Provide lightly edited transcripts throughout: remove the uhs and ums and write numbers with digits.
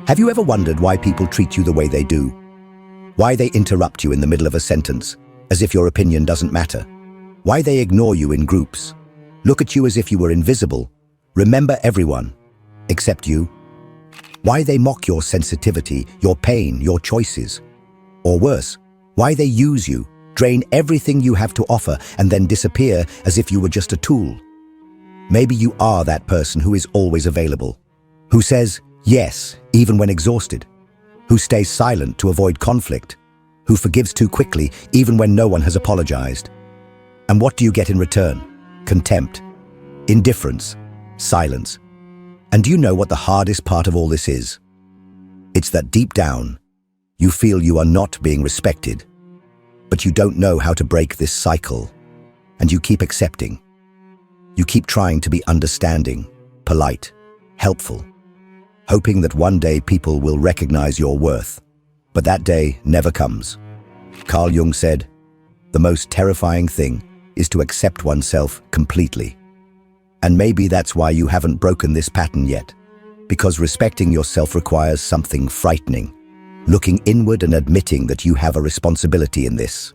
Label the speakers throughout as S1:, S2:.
S1: Have you ever wondered why people treat you the way they do? Why they interrupt you in the middle of a sentence, as if your opinion doesn't matter? Why they ignore you in groups? Look at you as if you were invisible. Remember everyone, except you. Why they mock your sensitivity, your pain, your choices? Or worse, why they use you, drain everything you have to offer, and then disappear as if you were just a tool? Maybe you are that person who is always available, who says yes, even when exhausted, who stays silent to avoid conflict, who forgives too quickly, even when no one has apologized. And what do you get in return? Contempt, indifference, silence. And do you know what the hardest part of all this is? It's that deep down, you feel you are not being respected, but you don't know how to break this cycle, and you keep accepting. You keep trying to be understanding, polite, helpful, hoping that one day people will recognize your worth. But that day never comes. Carl Jung said, "The most terrifying thing is to accept oneself completely." And maybe that's why you haven't broken this pattern yet, because respecting yourself requires something frightening, looking inward and admitting that you have a responsibility in this,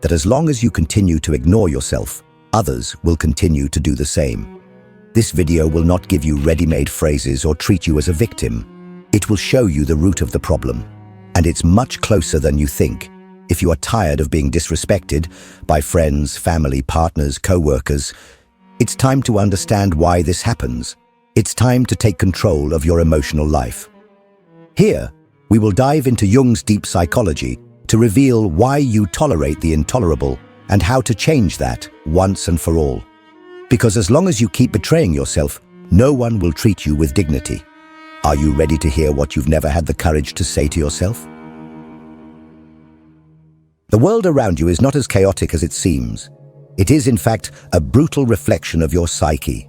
S1: that as long as you continue to ignore yourself, others will continue to do the same. This video will not give you ready-made phrases or treat you as a victim. It will show you the root of the problem, and it's much closer than you think. If you are tired of being disrespected by friends, family, partners, co-workers, it's time to understand why this happens. It's time to take control of your emotional life. Here, we will dive into Jung's deep psychology to reveal why you tolerate the intolerable and how to change that once and for all. Because as long as you keep betraying yourself, no one will treat you with dignity. Are you ready to hear what you've never had the courage to say to yourself? The world around you is not as chaotic as it seems. It is, in fact, a brutal reflection of your psyche.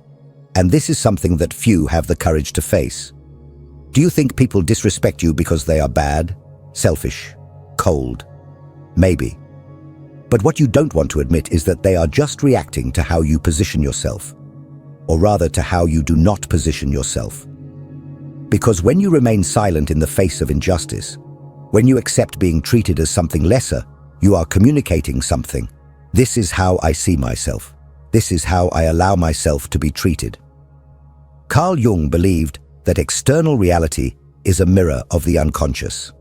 S1: And this is something that few have the courage to face. Do you think people disrespect you because they are bad, selfish, cold? Maybe. But what you don't want to admit is that they are just reacting to how you position yourself, or rather to how you do not position yourself. Because when you remain silent in the face of injustice, when you accept being treated as something lesser, you are communicating something. This is how I see myself. This is how I allow myself to be treated. Carl Jung believed that external reality is a mirror of the unconscious.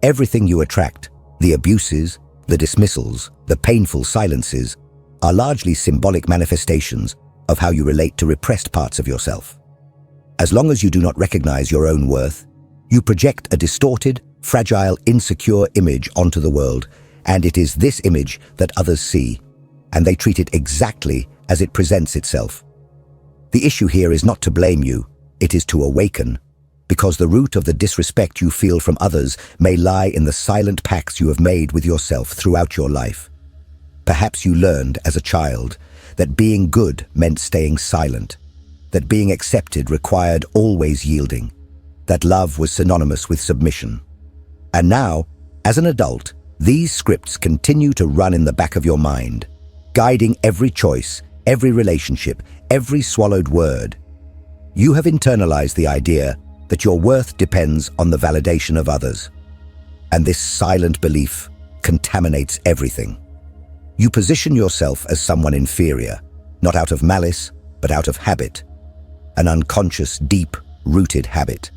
S1: Everything you attract, the abuses, the dismissals, the painful silences, are largely symbolic manifestations of how you relate to repressed parts of yourself. As long as you do not recognize your own worth, you project a distorted, fragile, insecure image onto the world, and it is this image that others see, and they treat it exactly as it presents itself. The issue here is not to blame you, it is to awaken, because the root of the disrespect you feel from others may lie in the silent pacts you have made with yourself throughout your life. Perhaps you learned as a child that being good meant staying silent, that being accepted required always yielding, that love was synonymous with submission. And now, as an adult, these scripts continue to run in the back of your mind, guiding every choice, every relationship, every swallowed word. You have internalized the idea that your worth depends on the validation of others. And this silent belief contaminates everything. You position yourself as someone inferior, not out of malice, but out of habit, an unconscious, deep-rooted habit.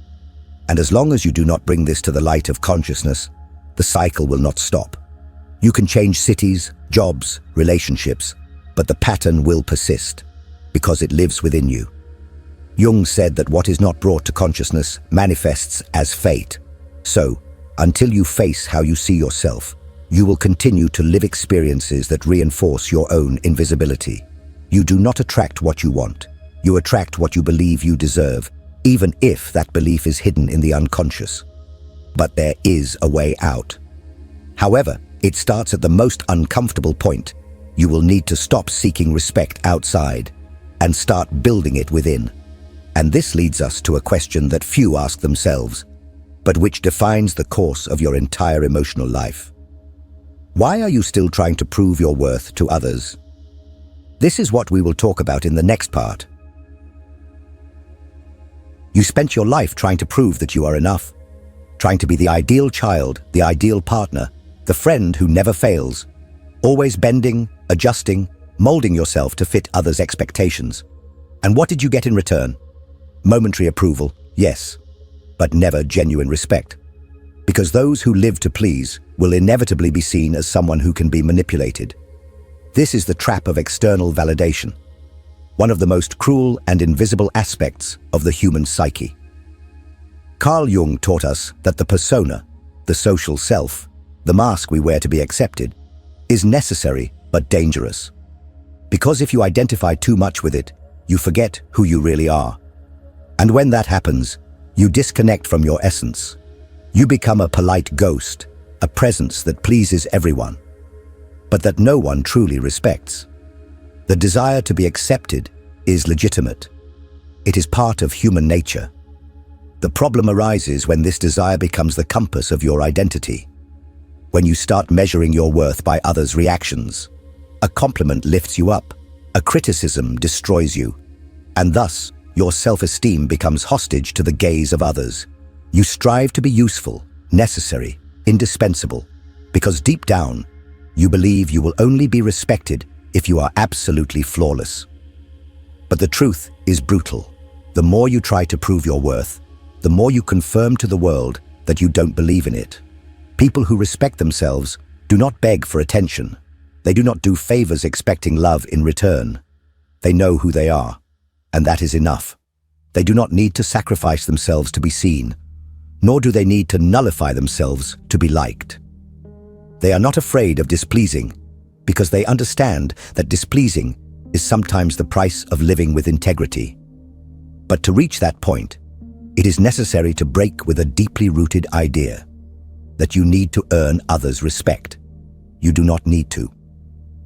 S1: And as long as you do not bring this to the light of consciousness, the cycle will not stop. You can change cities, jobs, relationships, but the pattern will persist because it lives within you. Jung said that what is not brought to consciousness manifests as fate. So, until you face how you see yourself, you will continue to live experiences that reinforce your own invisibility. You do not attract what you want. You attract what you believe you deserve, even if that belief is hidden in the unconscious. But there is a way out. However, it starts at the most uncomfortable point. You will need to stop seeking respect outside and start building it within. And this leads us to a question that few ask themselves, but which defines the course of your entire emotional life. Why are you still trying to prove your worth to others? This is what we will talk about in the next part. You spent your life trying to prove that you are enough, trying to be the ideal child, the ideal partner, the friend who never fails, always bending, adjusting, molding yourself to fit others' expectations. And what did you get in return? Momentary approval, yes, but never genuine respect. Because those who live to please will inevitably be seen as someone who can be manipulated. This is the trap of external validation, one of the most cruel and invisible aspects of the human psyche. Carl Jung taught us that the persona, the social self, the mask we wear to be accepted, is necessary but dangerous. Because if you identify too much with it, you forget who you really are. And when that happens, you disconnect from your essence. You become a polite ghost, a presence that pleases everyone, but that no one truly respects. The desire to be accepted is legitimate. It is part of human nature. The problem arises when this desire becomes the compass of your identity. When you start measuring your worth by others' reactions, a compliment lifts you up, a criticism destroys you, and thus your self-esteem becomes hostage to the gaze of others. You strive to be useful, necessary, indispensable, because deep down, you believe you will only be respected if you are absolutely flawless. But the truth is brutal. The more you try to prove your worth, the more you confirm to the world that you don't believe in it. People who respect themselves do not beg for attention. They do not do favors expecting love in return. They know who they are, and that is enough. They do not need to sacrifice themselves to be seen, nor do they need to nullify themselves to be liked. They are not afraid of displeasing, because they understand that displeasing is sometimes the price of living with integrity. But to reach that point, it is necessary to break with a deeply rooted idea that you need to earn others' respect. You do not need to.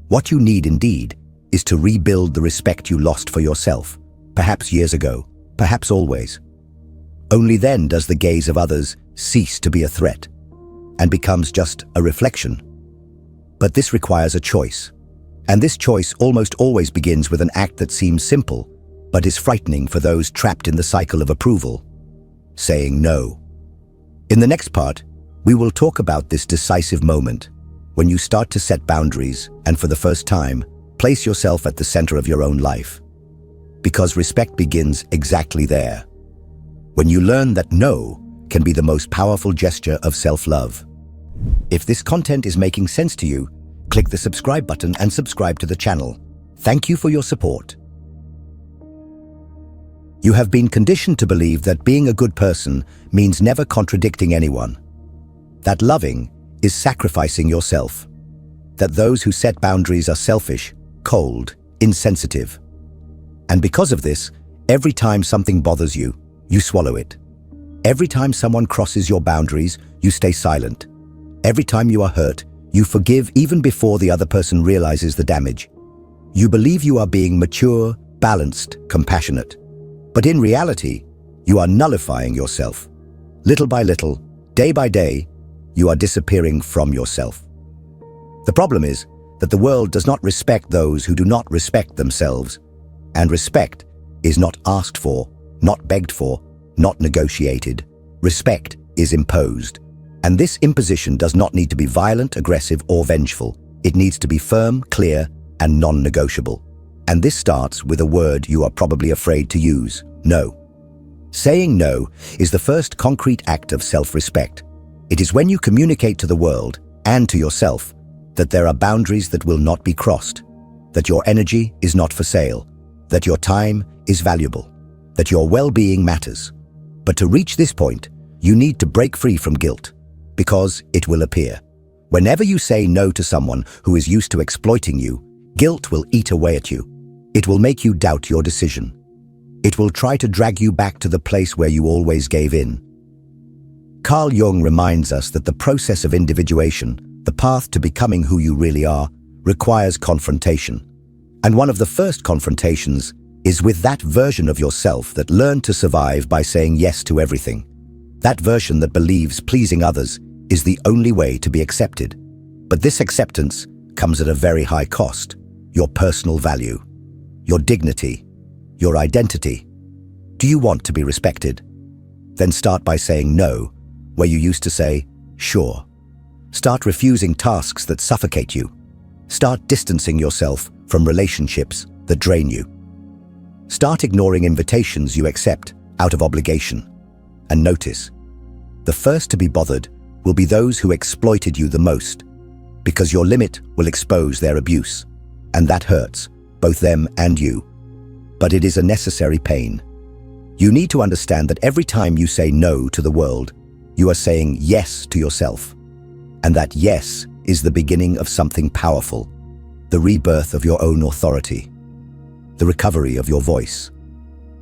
S1: What you need indeed is to rebuild the respect you lost for yourself, perhaps years ago, perhaps always. Only then does the gaze of others cease to be a threat and becomes just a reflection. But this requires a choice, and this choice almost always begins with an act that seems simple, but is frightening for those trapped in the cycle of approval: saying no. In the next part, we will talk about this decisive moment when you start to set boundaries and, for the first time, place yourself at the center of your own life. Because respect begins exactly there, when you learn that no can be the most powerful gesture of self-love. If this content is making sense to you, click the subscribe button and subscribe to the channel. Thank you for your support. You have been conditioned to believe that being a good person means never contradicting anyone, that loving is sacrificing yourself, that those who set boundaries are selfish, cold, insensitive. And because of this, every time something bothers you, you swallow it. Every time someone crosses your boundaries, you stay silent. Every time you are hurt, you forgive even before the other person realizes the damage. You believe you are being mature, balanced, compassionate. But in reality, you are nullifying yourself. Little by little, day by day, you are disappearing from yourself. The problem is that the world does not respect those who do not respect themselves, and respect is not asked for, not begged for, not negotiated. Respect is imposed. And this imposition does not need to be violent, aggressive, or vengeful. It needs to be firm, clear, and non-negotiable. And this starts with a word you are probably afraid to use: no. Saying no is the first concrete act of self-respect. It is when you communicate to the world and to yourself that there are boundaries that will not be crossed, that your energy is not for sale, that your time is valuable, that your well-being matters. But to reach this point, you need to break free from guilt, because it will appear. Whenever you say no to someone who is used to exploiting you, guilt will eat away at you. It will make you doubt your decision. It will try to drag you back to the place where you always gave in. Carl Jung reminds us that the process of individuation, the path to becoming who you really are, requires confrontation. And one of the first confrontations is with that version of yourself that learned to survive by saying yes to everything. That version that believes pleasing others is the only way to be accepted. But this acceptance comes at a very high cost: your personal value, your dignity, your identity. Do you want to be respected? Then start by saying no, where you used to say, "Sure." Start refusing tasks that suffocate you. Start distancing yourself from relationships that drain you. Start ignoring invitations you accept out of obligation. And notice, the first to be bothered will be those who exploited you the most, because your limit will expose their abuse, and that hurts, both them and you. But it is a necessary pain. You need to understand that every time you say no to the world, you are saying yes to yourself. And that yes is the beginning of something powerful, the rebirth of your own authority, the recovery of your voice,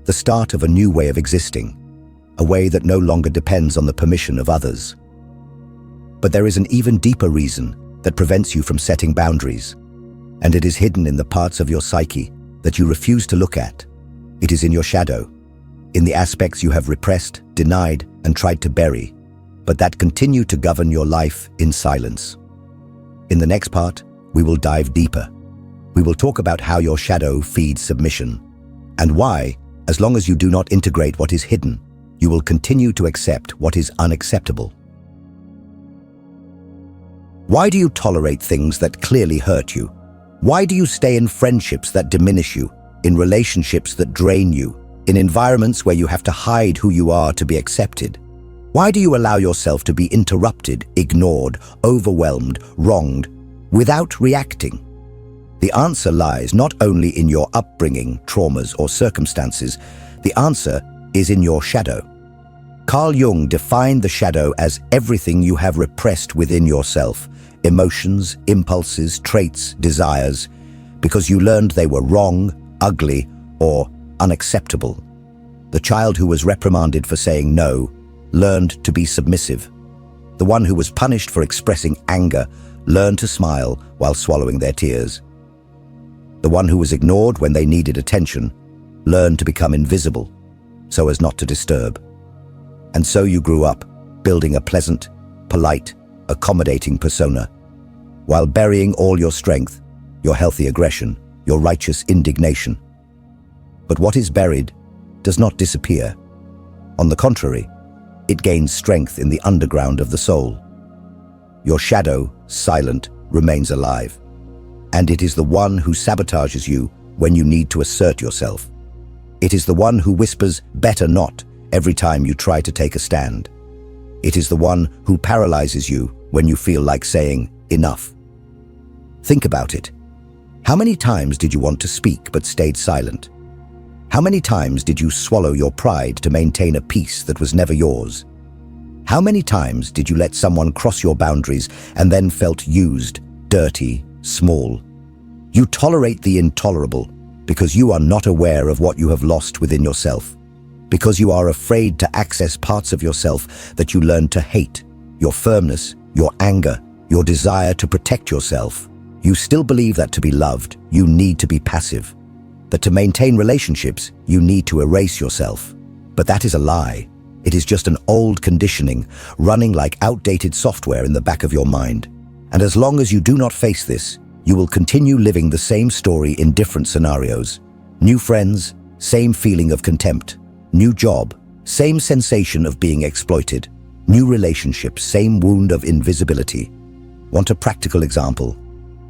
S1: the start of a new way of existing, a way that no longer depends on the permission of others. But there is an even deeper reason that prevents you from setting boundaries, and it is hidden in the parts of your psyche that you refuse to look at. It is in your shadow, in the aspects you have repressed, denied, and tried to bury, but that continue to govern your life in silence. In the next part, we will dive deeper. We will talk about how your shadow feeds submission, and why, as long as you do not integrate what is hidden, you will continue to accept what is unacceptable. Why do you tolerate things that clearly hurt you? Why do you stay in friendships that diminish you, in relationships that drain you, in environments where you have to hide who you are to be accepted? Why do you allow yourself to be interrupted, ignored, overwhelmed, wronged, without reacting? The answer lies not only in your upbringing, traumas, or circumstances. The answer is in your shadow. Carl Jung defined the shadow as everything you have repressed within yourself, emotions, impulses, traits, desires, because you learned they were wrong, ugly, or unacceptable. The child who was reprimanded for saying no learned to be submissive. The one who was punished for expressing anger learned to smile while swallowing their tears. The one who was ignored when they needed attention learned to become invisible, so as not to disturb. And so you grew up, building a pleasant, polite, accommodating persona, while burying all your strength, your healthy aggression, your righteous indignation. But what is buried does not disappear. On the contrary, it gains strength in the underground of the soul. Your shadow, silent, remains alive, and it is the one who sabotages you when you need to assert yourself. It is the one who whispers, "Better not," every time you try to take a stand. It is the one who paralyzes you when you feel like saying, "Enough." Think about it. How many times did you want to speak but stayed silent? How many times did you swallow your pride to maintain a peace that was never yours? How many times did you let someone cross your boundaries and then felt used, dirty, small? You tolerate the intolerable because you are not aware of what you have lost within yourself, because you are afraid to access parts of yourself that you learned to hate, your firmness, your anger, your desire to protect yourself. You still believe that to be loved, you need to be passive, that to maintain relationships, you need to erase yourself. But that is a lie. It is just an old conditioning running like outdated software in the back of your mind. And as long as you do not face this, you will continue living the same story in different scenarios. New friends, same feeling of contempt. New job, same sensation of being exploited. New relationship, same wound of invisibility. Want a practical example?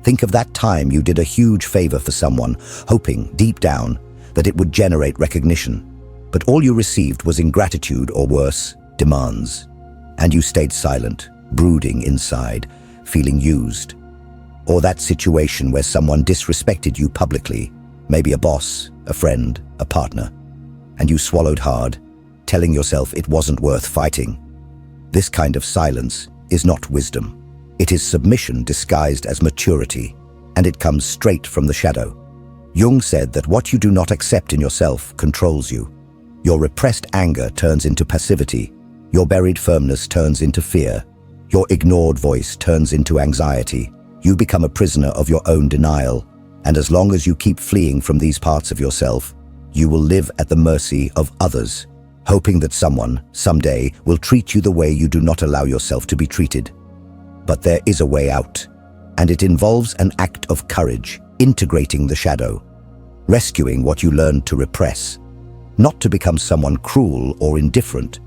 S1: Think of that time you did a huge favor for someone, hoping, deep down, that it would generate recognition. But all you received was ingratitude or worse, demands. And you stayed silent, brooding inside, feeling used. Or that situation where someone disrespected you publicly, maybe a boss, a friend, a partner, and you swallowed hard, telling yourself it wasn't worth fighting. This kind of silence is not wisdom. It is submission disguised as maturity, and it comes straight from the shadow. Jung said that what you do not accept in yourself controls you. Your repressed anger turns into passivity. Your buried firmness turns into fear. Your ignored voice turns into anxiety. You become a prisoner of your own denial. And as long as you keep fleeing from these parts of yourself, you will live at the mercy of others, hoping that someone, someday, will treat you the way you do not allow yourself to be treated. But there is a way out, and it involves an act of courage, integrating the shadow, rescuing what you learned to repress, not to become someone cruel or indifferent,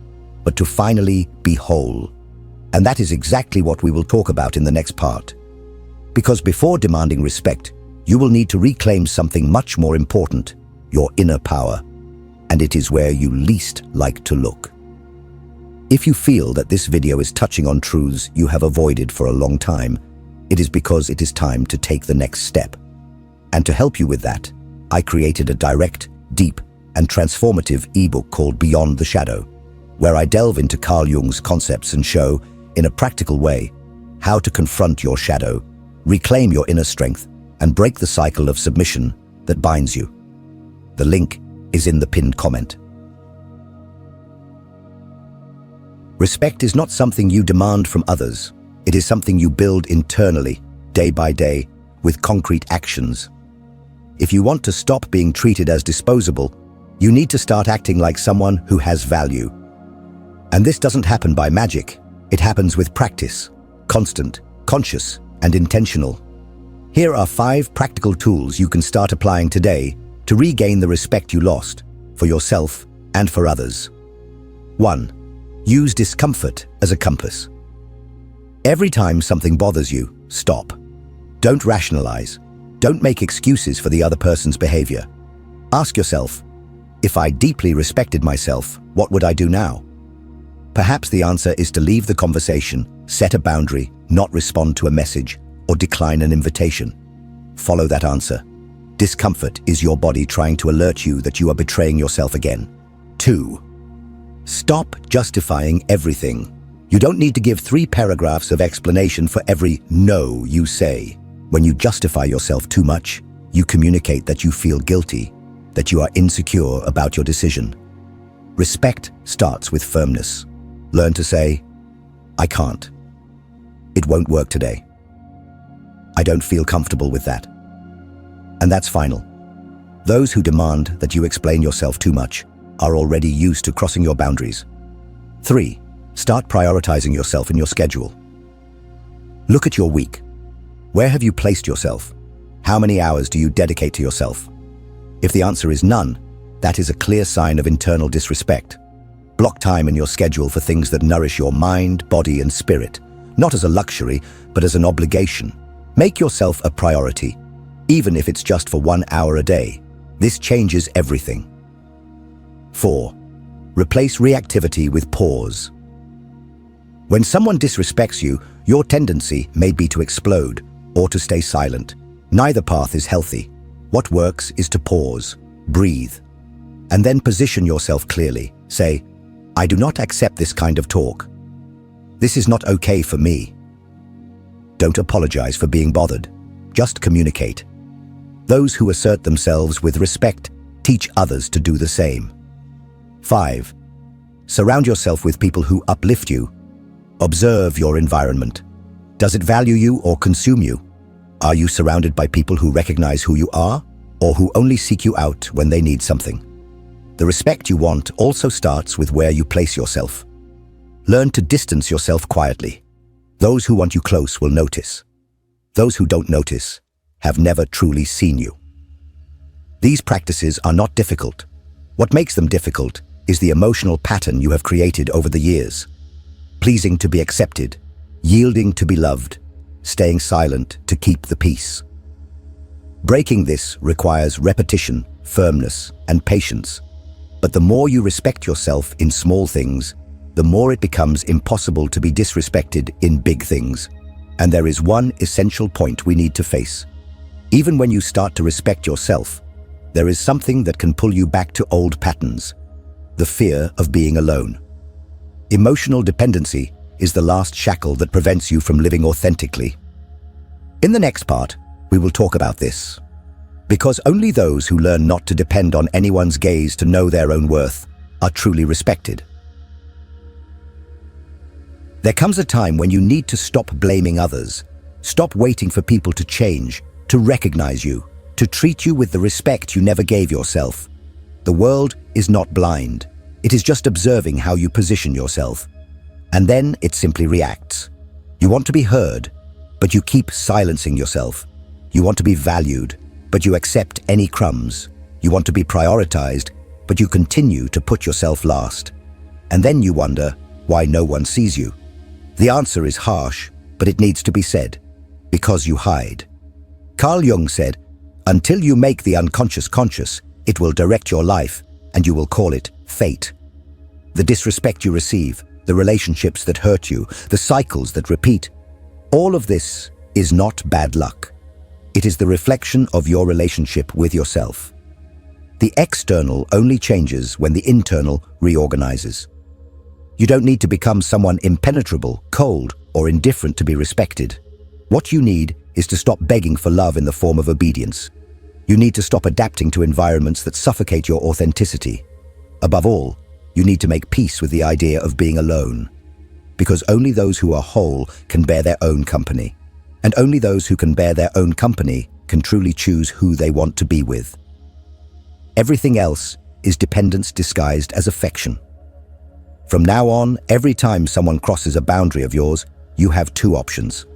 S1: but to finally be whole. And that is exactly what we will talk about in the next part. Because before demanding respect, you will need to reclaim something much more important, your inner power. And it is where you least like to look. If you feel that this video is touching on truths you have avoided for a long time, it is because it is time to take the next step. And to help you with that, I created a direct, deep, and transformative ebook called Beyond the Shadow, where I delve into Carl Jung's concepts and show, in a practical way, how to confront your shadow, reclaim your inner strength, and break the cycle of submission that binds you. The link is in the pinned comment. Respect is not something you demand from others. It is something you build internally, day by day, with concrete actions. If you want to stop being treated as disposable, you need to start acting like someone who has value. And this doesn't happen by magic. It happens with practice, constant, conscious, and intentional. Here are 5 practical tools you can start applying today to regain the respect you lost, for yourself and for others. 1. Use discomfort as a compass. Every time something bothers you, stop. Don't rationalize. Don't make excuses for the other person's behavior. Ask yourself, if I deeply respected myself, what would I do now? Perhaps the answer is to leave the conversation, set a boundary, not respond to a message, or decline an invitation. Follow that answer. Discomfort is your body trying to alert you that you are betraying yourself again. 2. Stop justifying everything. You don't need to give 3 paragraphs of explanation for every no you say. When you justify yourself too much, you communicate that you feel guilty, that you are insecure about your decision. Respect starts with firmness. Learn to say, I can't. It won't work today. I don't feel comfortable with that. And that's final. Those who demand that you explain yourself too much are already used to crossing your boundaries. 3. Start prioritizing yourself in your schedule. Look at your week. Where have you placed yourself? How many hours do you dedicate to yourself? If the answer is none, that is a clear sign of internal disrespect. Block time in your schedule for things that nourish your mind, body, and spirit, not as a luxury, but as an obligation. Make yourself a priority, even if it's just for 1 hour a day. This changes everything. 4. Replace reactivity with pause. When someone disrespects you, your tendency may be to explode or to stay silent. Neither path is healthy. What works is to pause, breathe, and then position yourself clearly. Say, I do not accept this kind of talk. This is not okay for me. Don't apologize for being bothered. Just communicate. Those who assert themselves with respect teach others to do the same. 5. Surround yourself with people who uplift you. Observe your environment. Does it value you or consume you? Are you surrounded by people who recognize who you are, or who only seek you out when they need something? The respect you want also starts with where you place yourself. Learn to distance yourself quietly. Those who want you close will notice. Those who don't notice have never truly seen you. These practices are not difficult. What makes them difficult is the emotional pattern you have created over the years. Pleasing to be accepted, yielding to be loved, staying silent to keep the peace. Breaking this requires repetition, firmness, and patience. But the more you respect yourself in small things, the more it becomes impossible to be disrespected in big things. And there is one essential point we need to face. Even when you start to respect yourself, there is something that can pull you back to old patterns. The fear of being alone. Emotional dependency is the last shackle that prevents you from living authentically. In the next part, we will talk about this. Because only those who learn not to depend on anyone's gaze to know their own worth are truly respected. There comes a time when you need to stop blaming others. Stop waiting for people to change, to recognize you, to treat you with the respect you never gave yourself. The world is not blind. It is just observing how you position yourself. And then it simply reacts. You want to be heard, but you keep silencing yourself. You want to be valued, but you accept any crumbs. You want to be prioritized, but you continue to put yourself last. And then you wonder why no one sees you. The answer is harsh, but it needs to be said. Because you hide. Carl Jung said, "Until you make the unconscious conscious, it will direct your life, and you will call it fate." The disrespect you receive, the relationships that hurt you, the cycles that repeat, all of this is not bad luck. It is the reflection of your relationship with yourself. The external only changes when the internal reorganizes. You don't need to become someone impenetrable, cold, or indifferent to be respected. What you need is to stop begging for love in the form of obedience. You need to stop adapting to environments that suffocate your authenticity. Above all, you need to make peace with the idea of being alone. Because only those who are whole can bear their own company. And only those who can bear their own company can truly choose who they want to be with. Everything else is dependence disguised as affection. From now on, every time someone crosses a boundary of yours, you have two options.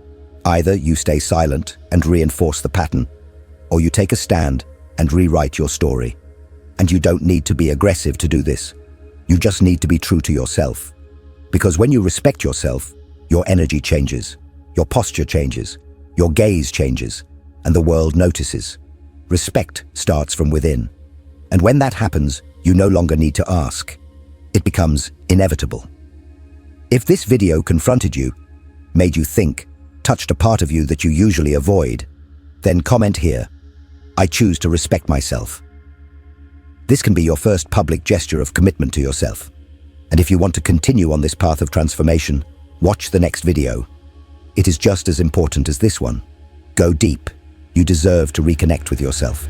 S1: Either you stay silent and reinforce the pattern, or you take a stand and rewrite your story. And you don't need to be aggressive to do this. You just need to be true to yourself. Because when you respect yourself, your energy changes, your posture changes, your gaze changes, and the world notices. Respect starts from within. And when that happens, you no longer need to ask. It becomes inevitable. If this video confronted you, made you think, touched a part of you that you usually avoid, then comment here, "I choose to respect myself." This can be your first public gesture of commitment to yourself. And if you want to continue on this path of transformation, watch the next video. It is just as important as this one. Go deep. You deserve to reconnect with yourself.